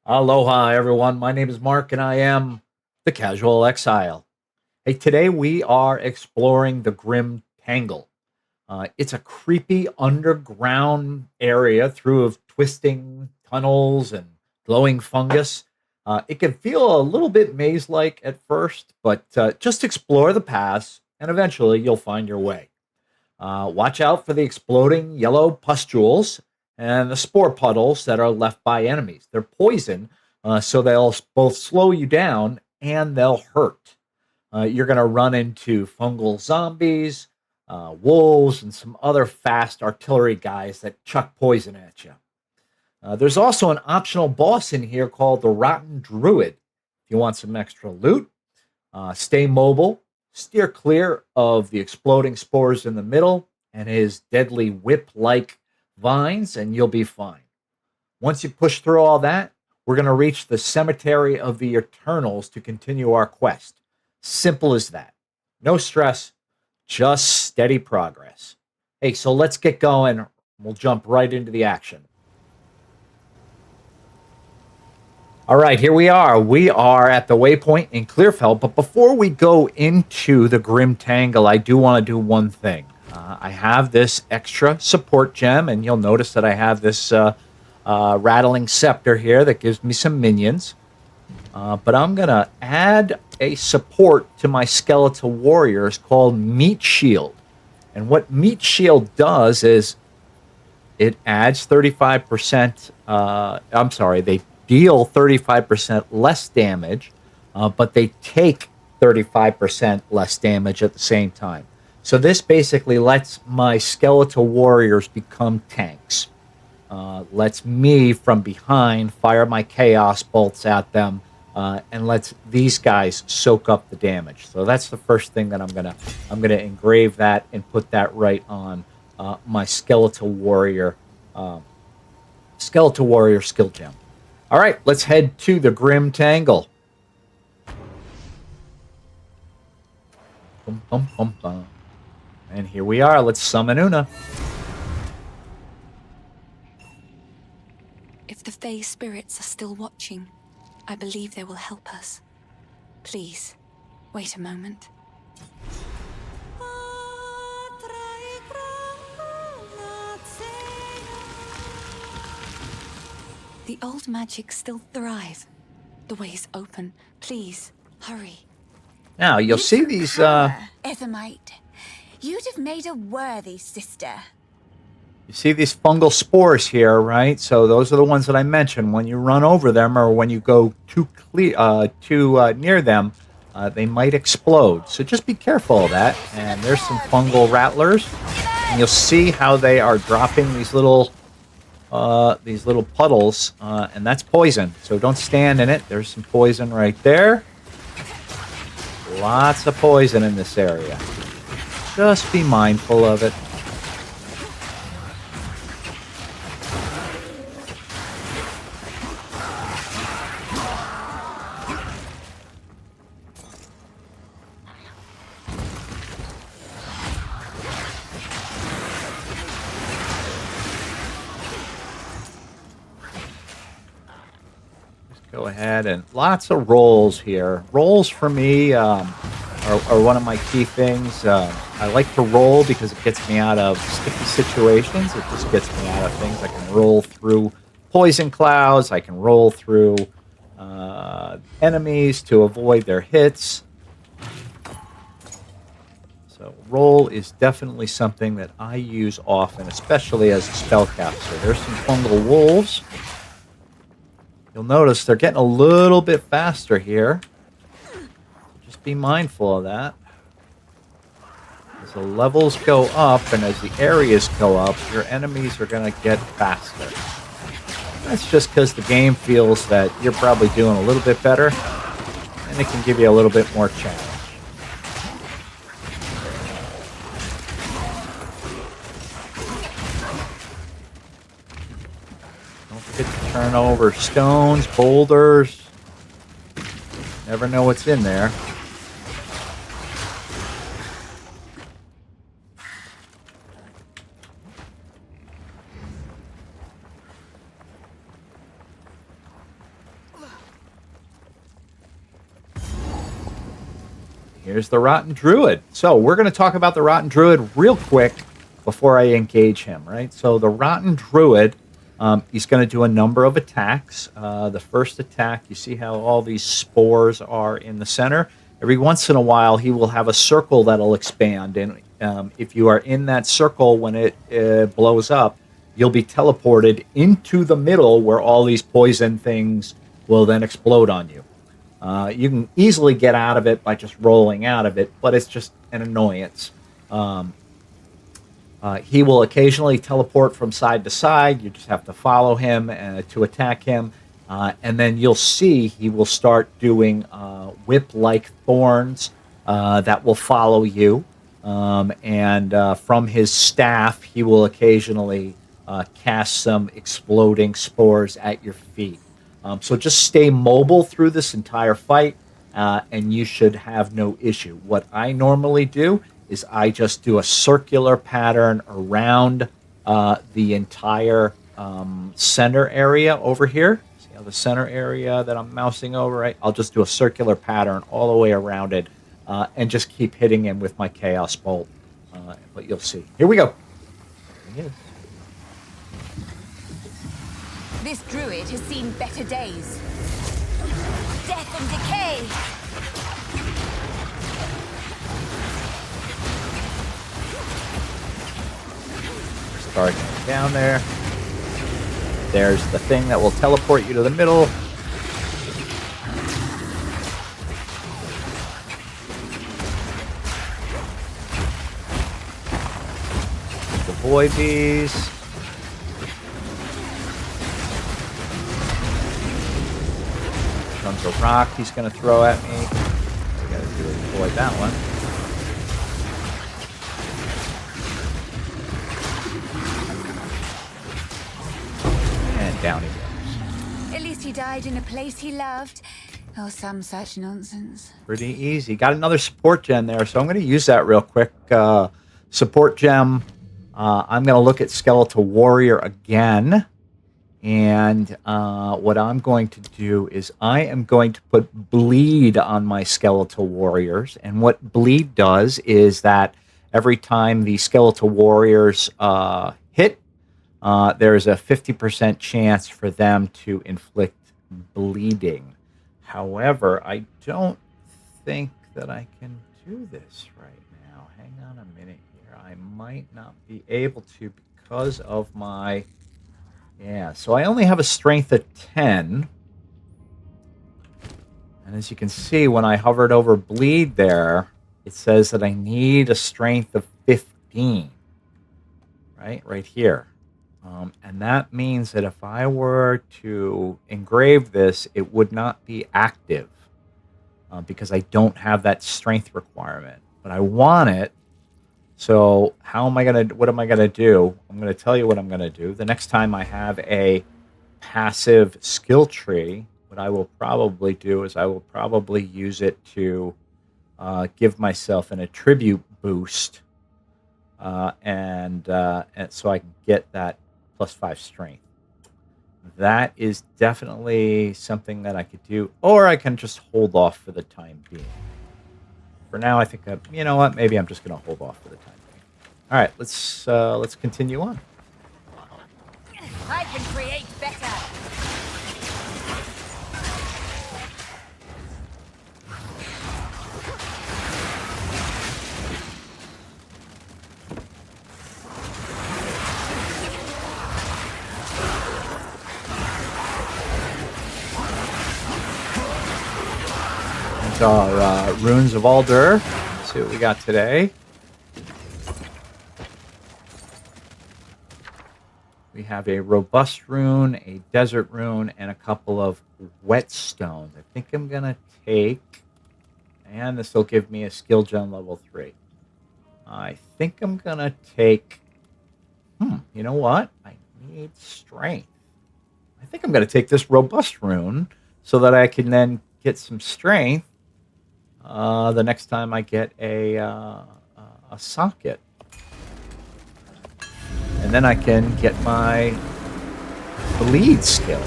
Aloha, everyone. My name is Mark, and I am the Casual Exile. Hey, today we are exploring the Grim Tangle. It's a creepy underground area through of twisting tunnels and glowing fungus. It can feel a little bit maze-like at first, but just explore the paths, and eventually you'll find your way. Watch out for the exploding yellow pustules and the spore puddles that are left by enemies. They're poison, so they'll both slow you down and they'll hurt. You're going to run into fungal zombies, wolves, and some other fast artillery guys that chuck poison at you. There's also an optional boss in here called the Rotten Druid. If you want some extra loot, stay mobile, steer clear of the exploding spores in the middle and his deadly whip-like vines, and you'll be fine. Once you push through all that, we're going to reach the Cemetary of the Eternals to continue our quest. Simple as that. No stress, just steady progress. Hey, so let's get going. We'll jump right into the action. All right, here we are. We are at the waypoint in Clearfell, but before we go into the Grim Tangle, I do want to do one thing. I have this extra support gem, and you'll notice that I have this rattling scepter here that gives me some minions. But I'm going to add a support to my skeletal warriors called Meat Shield. And what Meat Shield does is it adds 35%. They deal 35% less damage, but they take 35% less damage at the same time. So this basically lets my skeletal warriors become tanks. Lets me from behind fire my chaos bolts at them, and lets these guys soak up the damage. So that's the first thing that I'm gonna engrave that and put that right on my skeletal warrior skill gem. All right, let's head to the Grim Tangle. Bum, bum, bum, bum. And here we are. Let's summon Una. If the Fae spirits are still watching, I believe they will help us. Please, wait a moment. The old magic still thrive. The way is open. Please, hurry. Now, you'll see these... Ethermite. You'd have made a worthy sister. You see these fungal spores here, right? So those are the ones that I mentioned. When you run over them or when you go too near them, they might explode. So just be careful of that. And there's some fungal rattlers. And you'll see how they are dropping these little puddles, and that's poison. So don't stand in it. There's some poison right there. Lots of poison in this area. Just be mindful of it. Go ahead and lots of rolls here. Rolls for me are one of my key things. I like to roll because it gets me out of sticky situations. It just gets me out of things. I can roll through poison clouds. I can roll through enemies to avoid their hits. So roll is definitely something that I use often, especially as a spellcaster. There's some fungal wolves. You'll notice they're getting a little bit faster here. Just be mindful of that. As the levels go up and as the areas go up, your enemies are going to get faster. That's just because the game feels that you're probably doing a little bit better, and it can give you a little bit more challenge. Turn over stones, boulders. Never know what's in there. here's the Rotten Druid. So we're going to talk about the Rotten Druid real quick before I engage him, right? So the Rotten Druid, he's going to do a number of attacks. The first attack, you see how all these spores are in the center? Every once in a while, he will have a circle that'll expand. And if you are in that circle when it blows up, you'll be teleported into the middle where all these poison things will then explode on you. You can easily get out of it by just rolling out of it, but it's just an annoyance. He will occasionally teleport from side to side. You just have to follow him to attack him. And then you'll see he will start doing whip-like thorns that will follow you. And from his staff, he will occasionally cast some exploding spores at your feet. So just stay mobile through this entire fight, and you should have no issue. What I normally do is I just do a circular pattern around the entire center area over here. See how the center area that I'm mousing over, right? I'll just do a circular pattern all the way around it and just keep hitting him with my Chaos Bolt. But you'll see. Here we go. There he is. This druid has seen better days. Death and decay! Start down there. There's the thing that will teleport you to the middle. Avoid these. Comes a rock he's going to throw at me. I got to do is avoid that one. And down he goes. At least he died in a place he loved. Or some such nonsense. Pretty easy. Got another support gem there, so I'm going to use that real quick. Support gem. I'm going to look at Skeletal Warrior again. And what I'm going to do is I am going to put Bleed on my Skeletal Warriors. And what Bleed does is that every time the Skeletal Warriors hit, there's a 50% chance for them to inflict bleeding. However, I don't think that I can do this right now. Hang on a minute here. I might not be able to because of my... Yeah, so I only have a strength of 10. And as you can see, when I hovered over Bleed there, it says that I need a strength of 15. Right here. And that means that if I were to engrave this, it would not be active because I don't have that strength requirement. But I want it. So what am I going to do? I'm going to tell you what I'm going to do. The next time I have a passive skill tree, what I will probably do is I will probably use it to give myself an attribute boost. And so I can get that +5 strength. That is definitely something that I could do, or I can just hold off for the time being. For now, I think you know what? Maybe I'm just going to hold off for the time being. All right, let's continue on. I can create better. Our Runes of Aldur. Let's see what we got today. We have a Robust Rune, a Desert Rune, and a couple of Whetstones. I think I'm going to take... And this will give me a Skill Gem level 3. I think I'm going to take... you know what? I need Strength. I think I'm going to take this Robust Rune so that I can then get some Strength the next time I get a socket. And then I can get my Bleed skill.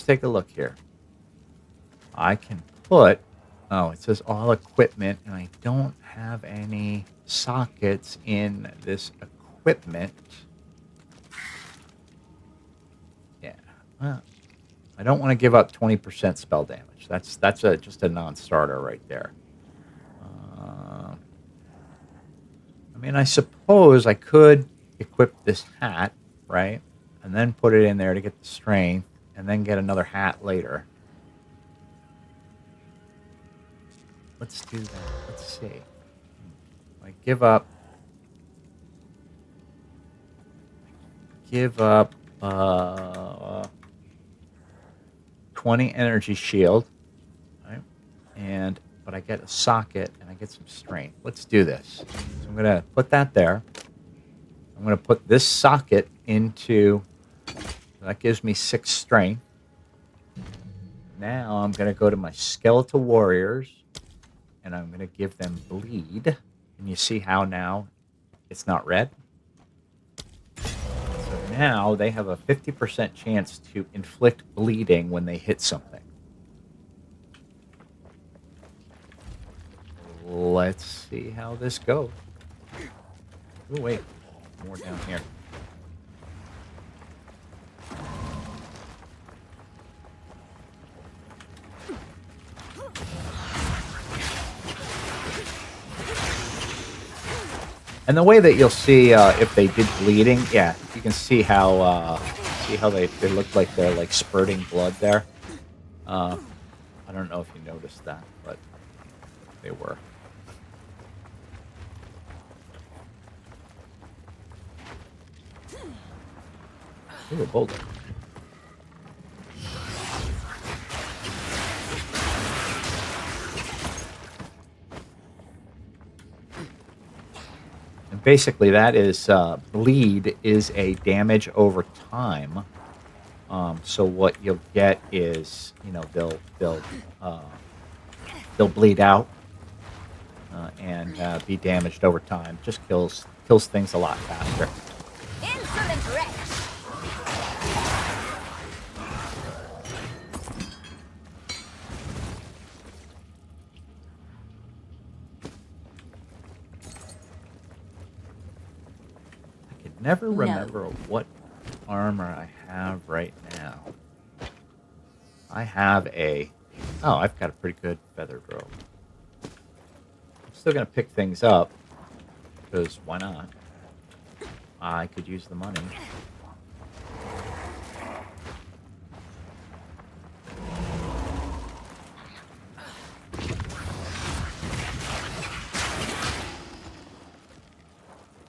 take a look here. I can put, oh, it says all equipment, and I don't have any sockets in this equipment. Yeah, well, I don't want to give up 20% spell damage. That's just a non-starter right there. I mean, I suppose I could equip this hat, right? And then put it in there to get the strength, and then get another hat later. Let's do that. Let's see. I give up 20 energy shield, right? But I get a socket and I get some strength. Let's do this. So I'm gonna put that there. I'm gonna put this socket into, that gives me 6 strength. Now I'm gonna go to my skeletal warriors and I'm gonna give them bleed. And you see how now it's not red? So now they have a 50% chance to inflict bleeding when they hit something. Let's see how this goes. Oh, wait. More down here. And the way that you'll see if they did bleeding, yeah, you can see how they look like they're like spurting blood there. I don't know if you noticed that, but they were. Ooh, a boulder. And basically, that is bleed is a damage over time. So what you'll get is, you know, they'll bleed out and be damaged over time. Just kills things a lot faster. Insolent wretch! Never remember what armor I have right now. I have I've got a pretty good feather robe. I'm still going to pick things up, because why not? I could use the money.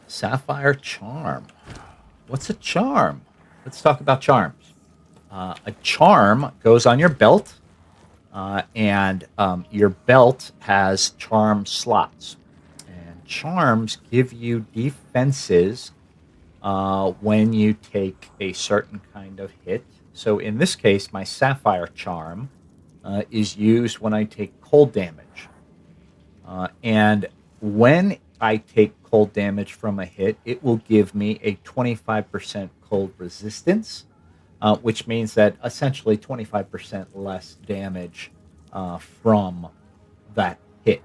Sapphire Charm. What's a charm? Let's talk about charms. A charm goes on your belt, and your belt has charm slots. And charms give you defenses when you take a certain kind of hit. So in this case, my Sapphire Charm is used when I take cold damage. And when I take cold damage from a hit, it will give me a 25% cold resistance, which means that essentially 25% less damage from that hit.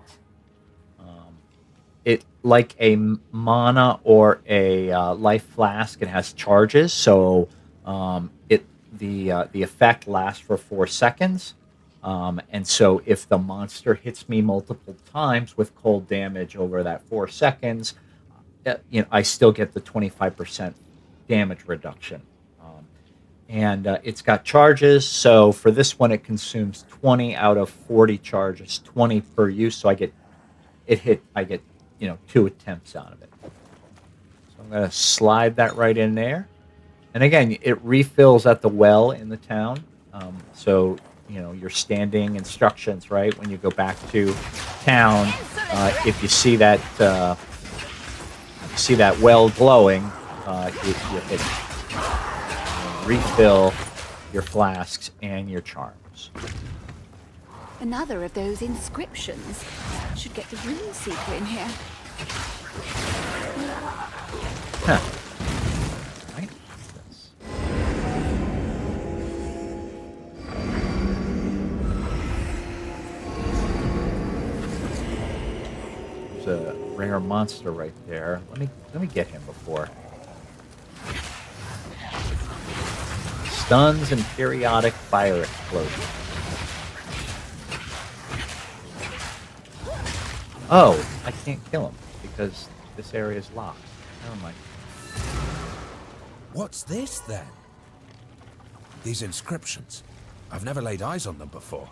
It, like a mana or a life flask, it has charges, so the effect lasts for 4 seconds. And so if the monster hits me multiple times with cold damage over that 4 seconds, I still get the 25% damage reduction. And it's got charges. So for this one, it consumes 20 out of 40 charges, 20 per use. So I get 2 attempts out of it. So I'm going to slide that right in there. And again, it refills at the well in the town. So your standing instructions, right? When you go back to town, if you see that well glowing, you hit it. Refill your flasks and your charms. Another of those inscriptions. Should get the Runeseeker in here. Huh. Right. There's a rare monster right there. Let me get him before. Stuns and periodic fire explosion. Oh, I can't kill him because this area is locked. Never mind. What's this, then? These inscriptions. I've never laid eyes on them before.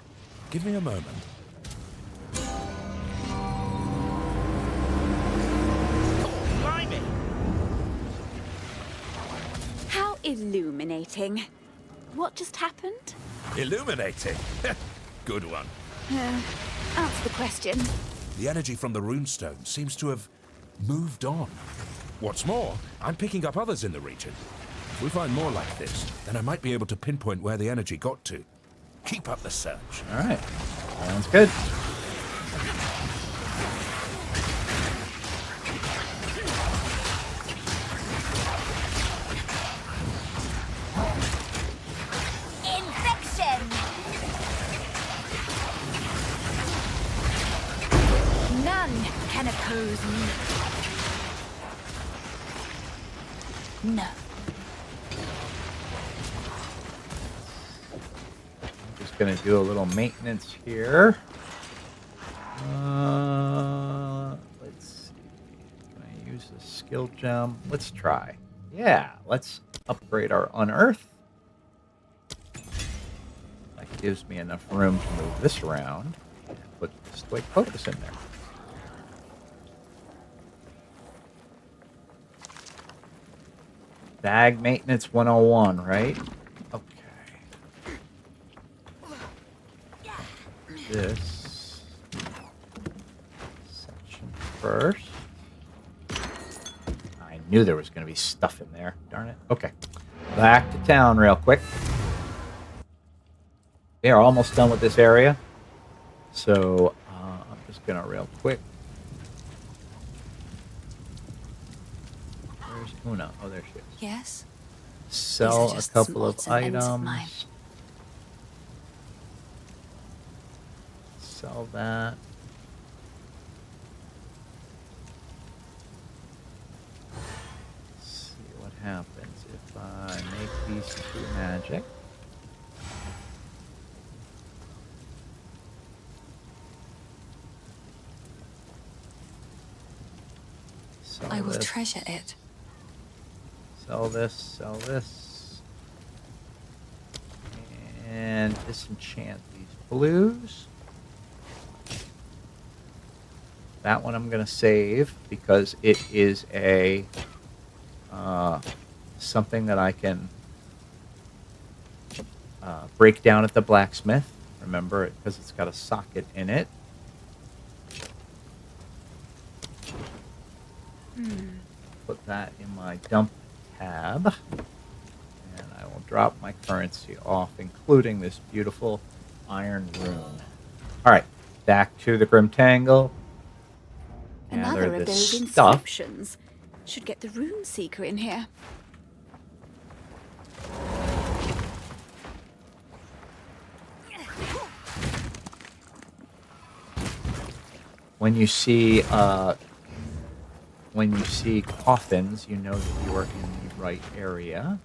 Give me a moment. Oh, blimey! How illuminating. What just happened? Illuminating! Good one. Answer the question. The energy from the runestone seems to have moved on. What's more, I'm picking up others in the region. If we find more like this, then I might be able to pinpoint where the energy got to. Keep up the search. All right. Sounds good. Infection! None can oppose me. No. Just going to do a little maintenance here. Let's see. Can I use the skill gem? Let's try. Yeah, let's upgrade our unearth. That gives me enough room to move this around and put the stoic focus in there. Bag maintenance 101, right? Okay. This section first. I knew there was going to be stuff in there. Darn it. Okay. Back to town real quick. We are almost done with this area. So I'm just going to real quick. Where's Una? Oh, there she is. Yes? Sell a just couple of odds and ends of mine? items. Sell that. Let's see what happens if I make these two magic. Sell I will this. treasure it. Sell this, sell this. And disenchant these blues. That one I'm going to save because it is a something that I can break down at the blacksmith. Remember it because it's got a socket in it. Put that in my dump tab. And I will drop my currency off, including this beautiful iron rune. All right, back to the Grim Tangle. Another Gather of this those stuff. inscriptions. Should get the Runeseeker in here. When you see coffins, you know that you are in the right area.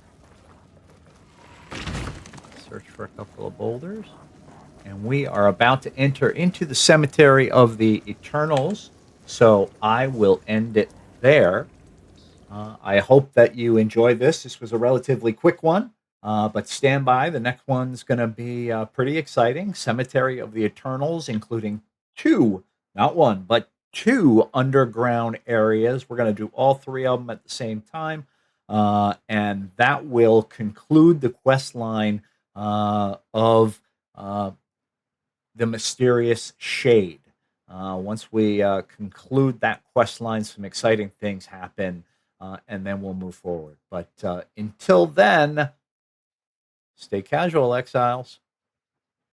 Search for a couple of boulders. And we are about to enter into the Cemetary of the Eternals. So I will end it there. I hope that you enjoyed this. This was a relatively quick one. But stand by. The next one's going to be pretty exciting. Cemetary of the Eternals, including two, not one, but two underground areas. We're going to do all three of them at the same time. And that will conclude the quest line of the Mysterious Shade. Once we conclude that quest line, some exciting things happen, and then we'll move forward. But until then, stay casual, exiles.